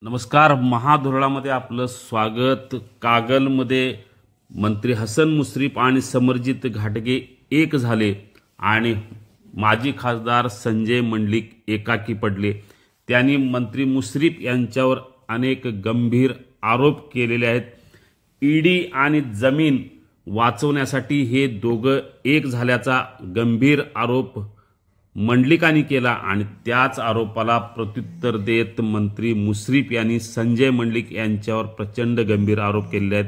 नमस्कार. महाधोरणामध्ये आपलं स्वागत. कागलमध्ये मंत्री हसन मुश्रीफ आणि समरजित घाटगे एक झाले आणि माजी खासदार संजय मंडलिक एकाकी पडले. त्यांनी मंत्री मुश्रीफ यांच्यावर अनेक गंभीर आरोप केलेले आहेत. ईडी आणि जमीन वाचवण्यासाठी हे दोघं एक झाल्याचा गंभीर आरोप मंडलिकांनी केला आणि त्याच आरोपाला प्रत्युत्तर देत मंत्री मुश्रीफ यांनी संजय मंडलिक यांच्यावर प्रचंड गंभीर आरोप केले आहेत.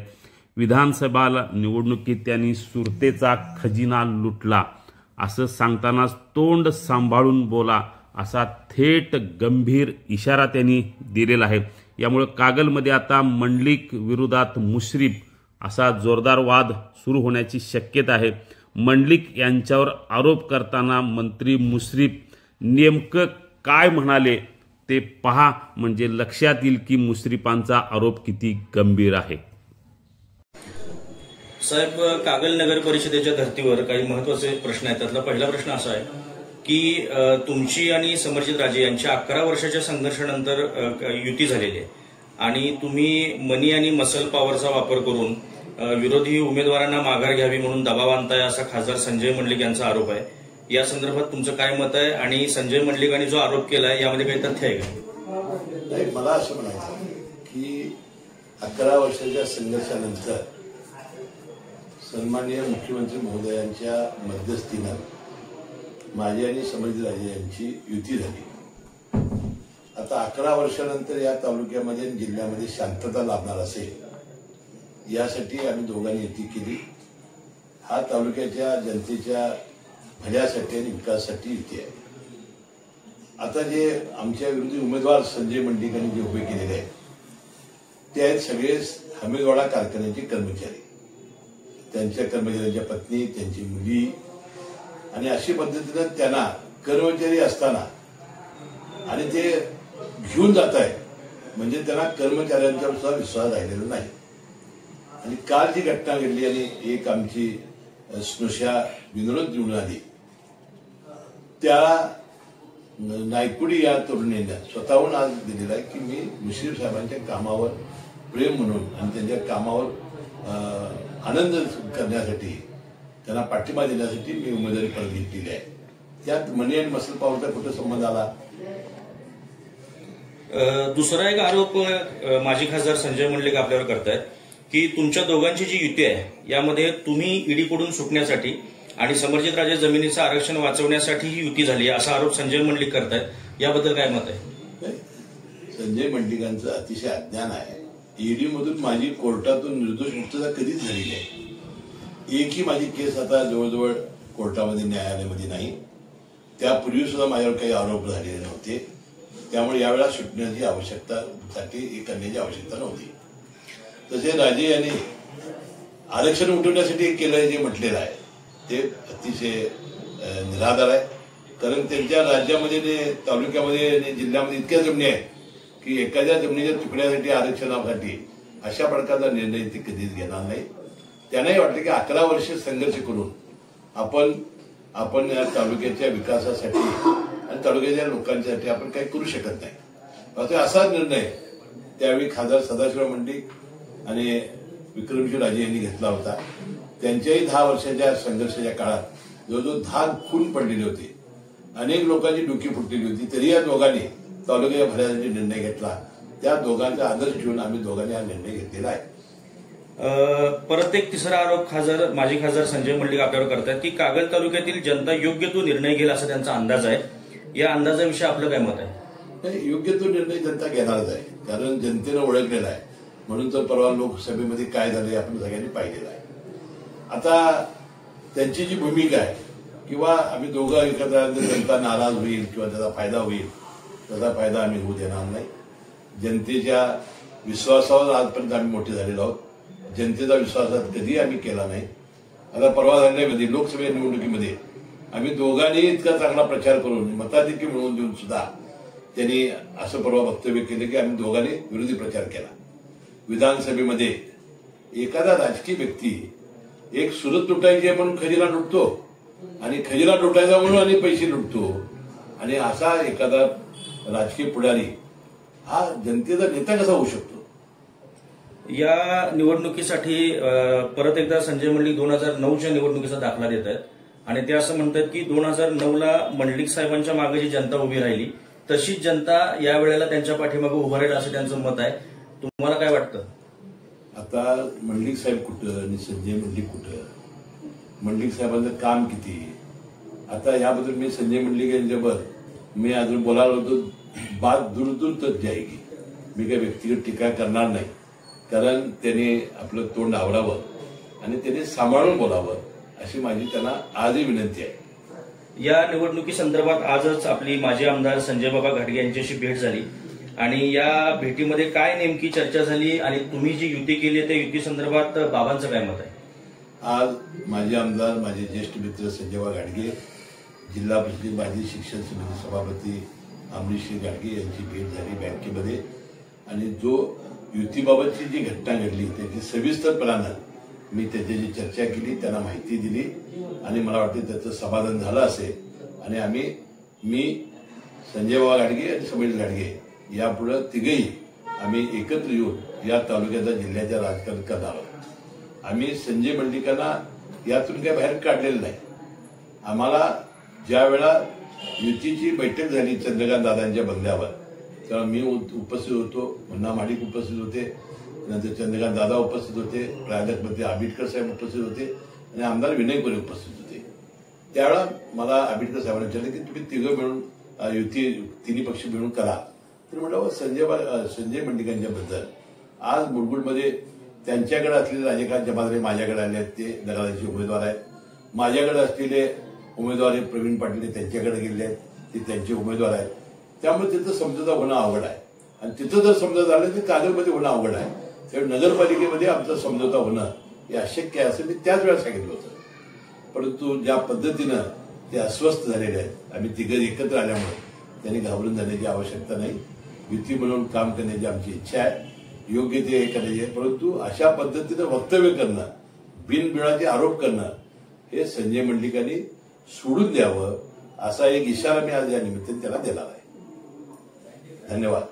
विधानसभा निवडणुकीत त्यांनी सुरतेचा खजिना लुटला असं सांगतानाच तोंड सांभाळून बोला असा थेट गंभीर इशारा त्यांनी दिलेला आहे. यामुळे कागलमध्ये आता मंडलिक विरोधात मुश्रीफ असा जोरदार वाद सुरू होण्याची शक्यता आहे. मंडलिक यांच्यावर आरोप करताना मंत्री मुश्रीफ नेमकं काय म्हणाले ते पहा, म्हणजे लक्षात येईल की मुश्रीफांचा आरोप किती गंभीर आहे. साहेब, कागल नगर परिषदेच्या धर्तीवर काही महत्त्वाचे प्रश्न आहेत. त्यातला पहिला प्रश्न असा आहे की तुमची आणि समरजित राजे यांच्या 11 वर्षाच्या संघर्षानंतर युती झालेली आहे आणि तुम्ही मनी आणि मसल पॉवरचा वापर करून विरोधी उमेदवारांना माघार घ्यावी म्हणून दबाव आणताय असा खासदार संजय मंडलिक यांचा आरोप आहे. या संदर्भात तुमचं काय मत आहे आणि संजय मंडलिकांनी जो आरोप केलाय यामध्ये काही तथ्य आहे का? नाही, मला असं म्हणायचं की 11 वर्षाच्या संघर्षानंतर सन्माननीय मुख्यमंत्री महोदयांच्या मध्यस्थीनं माझी आणि समरजित राजे यांची युती झाली. आता 11 वर्षानंतर या तालुक्यामध्ये जिल्ह्यामध्ये शांतता लाभणार असेल यासाठी आम्ही दोघांनी युती केली. हा तालुक्याच्या जनतेच्या भल्यासाठी आणि विकासासाठी युती आहे. आता जे आमच्या विरोधी उमेदवार संजय मंडलिकांनी जे उभे केलेले आहेत ते आहेत सगळे हमीदवाडा कारखान्याचे कर्मचारी, त्यांच्या कर्मचाऱ्यांच्या पत्नी, त्यांची मुली, आणि अशी पद्धतीनं त्यांना कर्मचारी असताना आणि ते घेऊन जात आहे म्हणजे त्यांना कर्मचाऱ्यांचा सुद्धा विश्वास राहिलेला नाही. आणि काल जी घटना घडली आणि एक आमची स्नुषा विनोद निवडून आली, त्या नायकुडी या तरुणीने स्वतःहून आज दिलेला आहे की मी मुश्रीफ साहेबांच्या कामावर प्रेम म्हणून आणि त्यांच्या कामावर आनंद करण्यासाठी, त्यांना पाठिंबा देण्यासाठी मी उमेदवारी परत घेतलेली आहे. त्यात मनी आणि मसल पॉवरचा कुठं संबंध आला? दुसरा एक आरोप माजी खासदार संजय मंडलिक आपल्यावर करतायत की तुमच्या दोघांची जी युती आहे यामध्ये तुम्ही ईडीकडून सुटण्यासाठी आणि समरजित राजे जमिनीचं आरक्षण वाचवण्यासाठी ही युती झाली असा आरोप संजय मंडलिक करतायत. याबद्दल काय मत आहे? संजय मंडलिकांचं अतिशय अज्ञान आहे. ईडीमधून माझी कोर्टातून निर्दोष मुक्तता कधीच झालेली आहे. एकही माझी केस आता जवळजवळ कोर्टामध्ये न्यायालयामध्ये नाही. त्यापूर्वी सुद्धा माझ्यावर काही आरोप झालेले नव्हते. त्यामुळे यावेळेला सुटण्याची आवश्यकतासाठी करण्याची आवश्यकता नव्हती. तसे राजे यांनी आरक्षण उठवण्यासाठी केलं जे म्हटलेलं आहे ते अतिशय निराधार आहे. कारण त्यांच्या राज्यामध्ये तालुक्यामध्ये आणि जिल्ह्यामध्ये इतक्या जमिनी आहेत की एखाद्या जमिनीच्या तुकड्यासाठी आरक्षणासाठी अशा प्रकारचा निर्णय ते कधीच घेणार नाही. त्यांनाही वाटतं की 11 वर्ष संघर्ष करून आपण या तालुक्याच्या विकासासाठी आणि तालुक्याच्या लोकांसाठी आपण काही करू शकत नाही. असा निर्णय त्यावेळी खासदार सदाशिवराव मंडलिक आणि विक्रमसिंह राजे यांनी घेतला होता. त्यांच्याही 10 वर्षाच्या संघर्षाच्या काळात जवळजवळ 10 खून पडलेले होते, अनेक लोकांची डोकी फुटलेली होती, तरी या दोघांनी तालुक्याच्या भल्यासाठी निर्णय घेतला. त्या दोघांचा आदर्श घेऊन आम्ही दोघांनी हा निर्णय घेतलेला आहे. परत एक तिसरा आरोप माजी खासदार संजय मंडलिक आपल्यावर करतात की कागल तालुक्यातील जनता योग्य तो निर्णय घेईल असा त्यांचा अंदाज आहे. या अंदाजाविषयी आपलं काय मत आहे? योग्य तो निर्णय जनता घेणारच आहे, कारण जनतेनं ओळखलेला आहे. म्हणून तर परवा लोकसभेमध्ये काय झाले आपण सगळ्यांनी पाहिलेलं आहे. आता त्यांची जी भूमिका आहे किंवा आम्ही दोघं एकत्र जनता नाराज होईल किंवा त्याचा फायदा होईल, त्याचा फायदा आम्ही होऊ देणार नाही. जनतेच्या विश्वासावर आजपर्यंत आम्ही मोठे झालेलो आहोत. जनतेचा विश्वासात कधी आम्ही केला नाही. आता परवा झाल्यामध्ये लोकसभा निवडणुकीमध्ये आम्ही दोघांनी इतका चांगला प्रचार करून मताधिक्य मिळवून देऊन सुद्धा त्यांनी असं परवा वक्तव्य केलं की आम्ही दोघांनी विरोधी प्रचार केला. विधानसभेमध्ये एखादा राजकीय व्यक्ती एक सुरत लुटायची म्हणून खजिना लुटतो आणि खजिना लुटायचा म्हणून आणि पैसे लुटतो, आणि असा एखादा राजकीय पुढारी हा जनतेचा नेता कसा होऊ शकतो? या निवडणुकीसाठी परत एकदा संजय मंडलिक 2009च्या निवडणुकीचा दाखला देत आहेत आणि ते असं म्हणतात की 2009ला मंडलिक साहेबांच्या मागे जी जनता उभी राहिली तशीच जनता या वेळेला त्यांच्या पाठीमागे उभं राहील असं त्यांचं मत आहे. तुम्हाला काय वाटतं? आता मंडलिक साहेब कुठं आणि संजय मंडलिक कुठं? मंडलिक साहेबांचं काम किती? आता याबद्दल मी संजय मंडलिक यांच्यावर मी अजून बोलायला होतो, बात दूर दूर तक जाएगी. मी काही व्यक्तिगत टीका करणार नाही, कारण त्याने आपलं तोंड आवरावं आणि त्याने सांभाळून बोलावं अशी माझी त्यांना आजही विनंती आहे. या निवडणुकीसंदर्भात आजच आपली माजी आमदार संजय बाबा घाटगे यांच्याशी भेट झाली आणि या भेटीमध्ये काय नेमकी चर्चा झाली आणि तुम्ही जी युती केली त्या युती संदर्भात बाबांचं काय मत आहे? आज माजी आमदार, माझे ज्येष्ठ मित्र संजय बाबा घाटगे, जिल्हा परिषद माजी शिक्षण समिती सभापती अमरीश घाटगे यांची भेट झाली बँकेमध्ये आणि जो युतीबाबतची जी घटना घडली त्याची सविस्तरपणानं मी त्याच्याशी चर्चा केली, त्यांना माहिती दिली आणि मला वाटतं त्याचं समाधान झालं असेल आणि मी संजय बाबा घाटगे आणि समीर घाटगे यापुढे तिघेही आम्ही एकत्र येऊन या तालुक्याचा जिल्ह्याच्या राजकारण करणार आहोत. आम्ही संजय मंडलिकांना यातून काही बाहेर काढलेलं नाही. आम्हाला ज्या वेळा युतीची बैठक झाली चंद्रकांत दादांच्या बंगल्यावर तेव्हा मी उपस्थित होतो, मुन्ना माडिक उपस्थित होते, नंतर चंद्रकांत दादा उपस्थित होते, प्राध्यापक आंबेडकर साहेब उपस्थित होते आणि आमदार विनय कोरे उपस्थित होते. त्यावेळेला मला आंबेडकर साहेबांनी विचारलं की तुम्ही तिघं मिळून युती तिन्ही पक्ष मिळून करा. तर म्हटलं संजय मंडलिकांच्या बद्दल आज मुरगुडमध्ये त्यांच्याकडे असलेले राजेकांत जमादारे माझ्याकडे आले आहेत, ते नगराध्यक्ष उमेदवार आहेत. माझ्याकडे असलेले उमेदवार प्रवीण पाटील त्यांच्याकडे गेले आहेत, ते त्यांचे उमेदवार आहेत. त्यामुळे तिथं समझोता होणं अवघड आहे आणि तिथं जर समजा झालं तर कागलमध्ये होणं अवघड आहे. त्यामुळे नगरपालिकेमध्ये आमचा समझोता होणं हे अशक्य आहे असं मी त्याच वेळा सांगितलं होतं. परंतु ज्या पद्धतीनं ते अस्वस्थ झालेले आहेत, आम्ही तिघं एकत्र आल्यामुळे त्यांनी घाबरून जाण्याची आवश्यकता नाही. युती म्हणून काम करण्याची आमची इच्छा आहे, योग्य ते हे करायचे आहे. परंतु अशा पद्धतीनं वक्तव्य करणं, बिनबिडाचे आरोप करणं हे संजय मंडलिकांनी सोडून द्यावं असा एक इशारा मी आज या निमित्ताने त्याला दिला आहे. धन्यवाद.